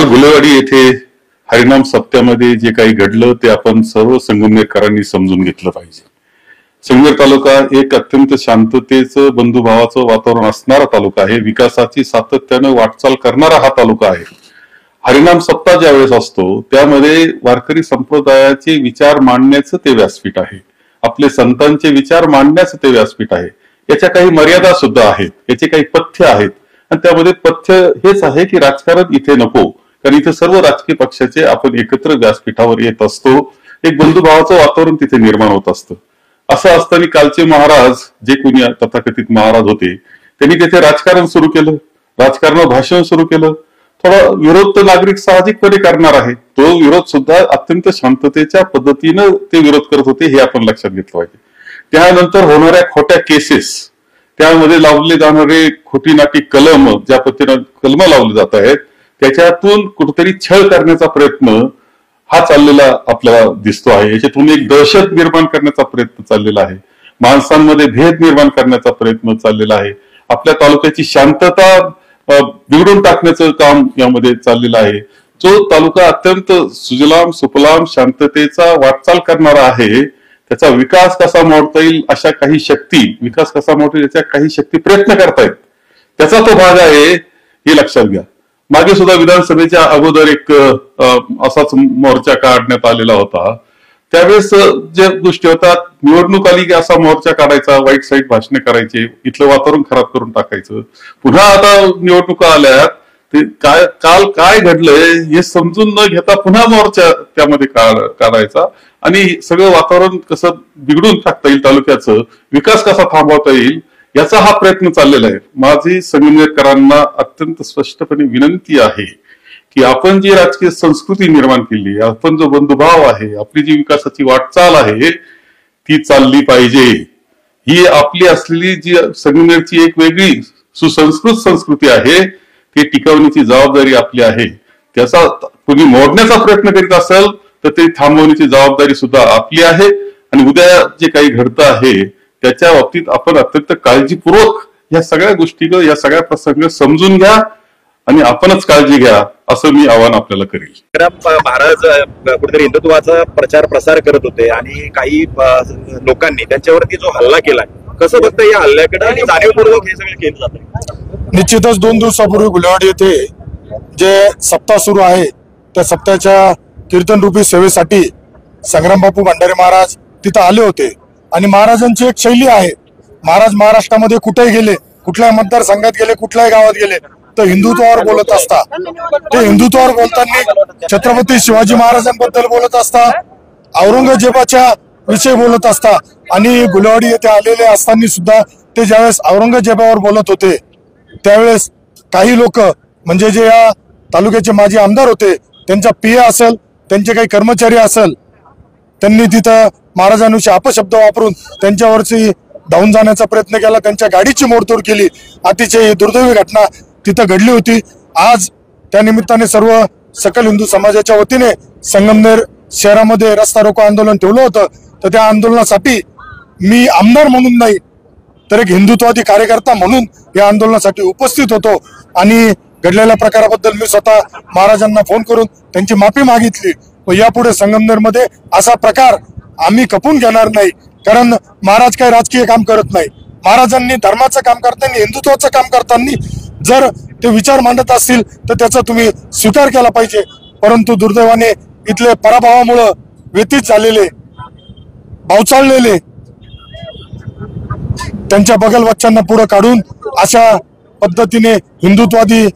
काल गुलेवाडी येथे हरिनाम सप्त्यामध्ये जे काही घडलं ते आपण सर्व संगमनेरकरांनी समजून घेतलं पाहिजे। संगमनेर तालुका एक अत्यंत शांततेचं बंधुभावाचं वातावरण असणारा तालुका आहे, विकासाची सातत्याने वाटचाल करणारा हा तालुका आहे। हरिनाम सप्ताह ज्यावेळेस असतो त्यामध्ये वारकरी संप्रदायाचे विचार मांडण्याचं ते व्यासपीठ आहे, आपले संतांचे विचार मांडण्याचं ते व्यासपीठ आहे। याच्या काही मर्यादा सुद्धा आहेत, याचे काही पथ्य आहेत आणि त्यामध्ये पथ्य हेच आहे की राजकारण इथे नको, कारण इथे सर्व राजकीय पक्षाचे आपण एकत्र व्यासपीठावर येत असतो, एक बंधुभावाचं वातावरण तिथे निर्माण होत असतं। असं असताना कालचे महाराज जे कोणी तथाकथित महाराज होते त्यांनी तिथे राजकारण सुरू केलं, राजकारण भाषण सुरू केलं। थोडा विरोध तर नागरिक साहजिकपणे करणार आहे, तो विरोध सुद्धा अत्यंत शांततेच्या पद्धतीनं ते विरोध करत होते हे आपण लक्षात घेतलं पाहिजे। त्यानंतर होणाऱ्या खोट्या केसेस, त्यामध्ये लावले जाणारे खोटी नाटी कलम, ज्या पद्धतीनं कलम लावले जात आहेत त्याच्यातून कुठेतरी छळ करण्याचा प्रयत्न हा चाललेला आपल्याला दिसतो आहे। याच्यातून एक दहशत निर्माण करण्याचा प्रयत्न चाललेला आहे, माणसांमध्ये भेद निर्माण करण्याचा प्रयत्न चाललेला आहे, आपल्या तालुक्याची शांतता बिघडून टाकण्याचं काम यामध्ये चाललेलं आहे। जो तालुका अत्यंत सुजलाम सुफलाम शांततेचा वाटचाल करणारा आहे, त्याचा विकास कसा मोडता येईल अशा काही शक्ती, विकास कसा मोडता येईल याच्या काही शक्ती प्रयत्न करतायत, त्याचा तो भाग आहे हे लक्षात घ्या। मागे सुद्धा विधानसभेच्या अगोदर एक असाच मोर्चा काढण्यात आलेला होता, त्यावेळेस ज्या गोष्टी होतात, निवडणूक आली की असा मोर्चा काढायचा, वाईट साईट भाषणे करायचे, इथलं वातावरण खराब करून टाकायचं। पुन्हा आता निवडणुका आल्यात, ते काल काय घडलंय हे समजून न घेता पुन्हा मोर्चा त्यामध्ये काढायचा आणि सगळं वातावरण कसं बिघडून टाकता येईल, तालुक्याचं विकास कसा थांबवता येईल याचा हा प्रयत्न चाललेला आहे। माझी संगमनेरकरांना अत्यंत स्पष्टपणे विनंती आहे की आपण जी राजकीय संस्कृती निर्माण केली, आपण जो बंधुभाव आहे, आपली जी विकासाची वाटचाल आहे ती चालली पाहिजे। ही आपली असलेली जी संगमनेरची एक वेगळी सुसंस्कृत संस्कृती आहे ती टिकवण्याची जबाबदारी आपली आहे। त्याचा कोणी मोडण्याचा प्रयत्न करीत असेल तर ते थांबवण्याची जबाबदारी सुद्धा आपली आहे आणि उद्या जे काही घडतं आहे त्याच्या बाबतीत आपण अत्यंत काळजीपूर्वक या सगळ्या गोष्टी, या सगळ्या प्रसंग समजून घ्या आणि आपणच काळजी घ्या असं मी आवाहन आपल्याला करेल। महाराज कुठेतरी हिंदुत्वाचा प्रचार प्रसार करत होते आणि काही लोकांनी त्यांच्यावरती जो हल्ला केला, कसं बघता या हल्ल्याकडे आणि जाणीवपूर्वक हे सगळं केलं जातं? निश्चितच 2 दिवसापूर्वी गुलेवाडी येथे जे सप्ताह सुरू आहे त्या सप्ताहाच्या कीर्तनरूपी सेवेसाठी संग्रामबापू भंडारे महाराज तिथं आले होते आणि महाराजांची एक शैली आहे, महाराज महाराष्ट्रामध्ये कुठेही गेले, कुठल्याही मतदारसंघात गेले, कुठल्याही गावात गेले तर हिंदुत्वावर बोलत असता, ते हिंदुत्वावर बोलताना छत्रपती शिवाजी महाराजांबद्दल बोलत असता, औरंगजेबाच्या विषयी बोलत असता आणि गुलेवाडी येथे आलेले असताना सुद्धा ते ज्यावेळेस औरंगजेबावर बोलत होते त्यावेळेस काही लोक म्हणजे जे या तालुक्याचे माजी आमदार होते, त्यांचा पीए असेल, त्यांचे काही कर्मचारी असेल, त्यांनी तिथं महाराजांविषयी अपशब्द वापरून त्यांच्यावरची धावून जाण्याचा प्रयत्न केला, त्यांच्या गाडीची मोडतोड केली। अतिशय दुर्दैवी घटना तिथं घडली होती। आज त्या निमित्ताने सर्व सकल हिंदू समाजाच्या वतीने संगमनेर शहरामध्ये रस्ता रोको आंदोलन ठेवलं होतं, तर त्या आंदोलनासाठी मी आमदार म्हणून नाही तर एक हिंदुत्ववादी कार्यकर्ता म्हणून या आंदोलनासाठी उपस्थित होतो आणि घडलेल्या प्रकाराबद्दल मी स्वतः महाराजांना फोन करून त्यांची माफी मागितली व यापुढे संगमनेरमध्ये असा प्रकार आम्ही खपून घेणार नाही, कारण महाराज काही राजकीय काम करत नाही, महाराजांनी धर्माचं काम करताना, हिंदुत्वाचं काम करताना जर ते विचार मांडत असतील तर त्याचा तुम्ही स्वीकार केला पाहिजे। परंतु दुर्दैवाने इथले पराभवामुळे व्यतीत झालेले, भावचाळलेले त्यांच्या बगलवच्च्यांना पुढे काढून अशा पद्धतीने हिंदुत्ववादी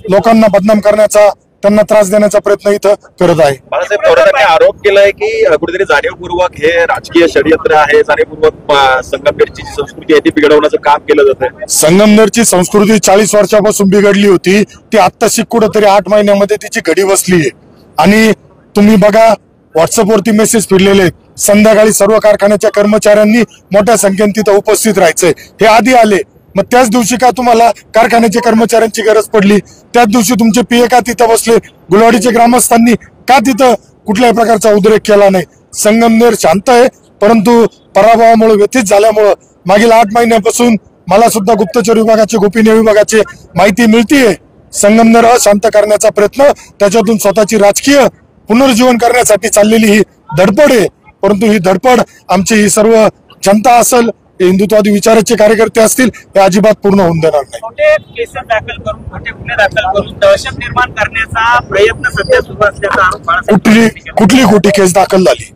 लोकांना बदनाम करण्याचा, त्यांना त्रास देण्याचा प्रयत्न इथं करत आहे। बाळासाहेब थोरातांनी आरोप केलाय की कुठेतरी जाणीवपूर्वक हे राजकीय षडयंत्र आहे, जाणीवपूर्वक संगमनेरची संस्कृती आहे ती बिघडवण्याचं काम केलं जातं। संगमनेरची संस्कृती 40 वर्षापासून बिघडली होती, ती आत्ताशी कुठेतरी 8 महिन्यामध्ये तिची घडी बसली आहे आणि तुम्ही बघा व्हॉट्सअपवरती मेसेज फिरलेले, संध्याकाळी सर्व कारखान्याच्या कर्मचाऱ्यांनी मोठ्या संख्येने तिथं उपस्थित राहायचंय, हे आधी आले, मग त्याच दिवशी का तुम्हाला कारखान्याच्या कर्मचाऱ्यांची गरज पडली, त्याच दिवशी तुमचे पीए का तिथं बसले, गुलेवाडीच्या ग्रामस्थांनी का तिथं कुठल्याही प्रकारचा उद्रेक केला नाही। संगमनेर शांत आहे, परंतु पराभवामुळे व्यथित झाल्यामुळे मागील 8 महिन्यापासून मला सुद्धा गुप्तचर विभागाचे, गोपनीय विभागाचे माहिती मिळतीये संगमनेर अशांत करण्याचा प्रयत्न, त्याच्यातून स्वतःची राजकीय पुनर्जीवन करण्यासाठी चाललेली ही धडपड आहे. परंतु ही धडपड आमची ही सर्व जनता असेल, हिंदुत्ववादी विचाराचे कार्यकर्ते असतील, हे अजिबात पूर्ण होऊन देणार नाही. खोटे केस दाखल करून, खोटे गुन्हे दाखल करून दहशत निर्माण करण्याचा प्रयत्न सध्या सुरू असल्याचा आरोप कुठली खोटी केस दाखल झाली?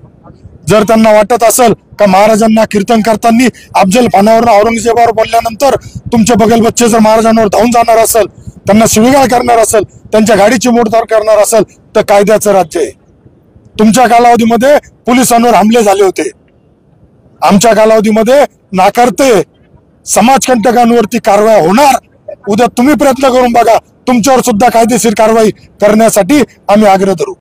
जर त्यांना वाटत असेल का महाराजांना कीर्तन करताना अफजल खानावर औरंगजेबावर बोलल्यानंतर तुमचे बगल बच्चे जर महाराजांवर धावून जाणार असेल, त्यांना शिवीगाळ करणार असेल, त्यांच्या गाडीची मोडतोड करणार असेल, तर कायद्याचं राज्य आहे. तुमच्या कालावधीमध्ये पोलिसांवर हमले झाले होते, आमच्या कालावधीमध्ये नाकारते समाजकंटकांवरती कारवाई होणार. उद्या तुम्ही प्रयत्न करून बघा, तुमच्यावर सुद्धा कायदेशीर कारवाई करण्यासाठी आम्ही आग्रह धरू.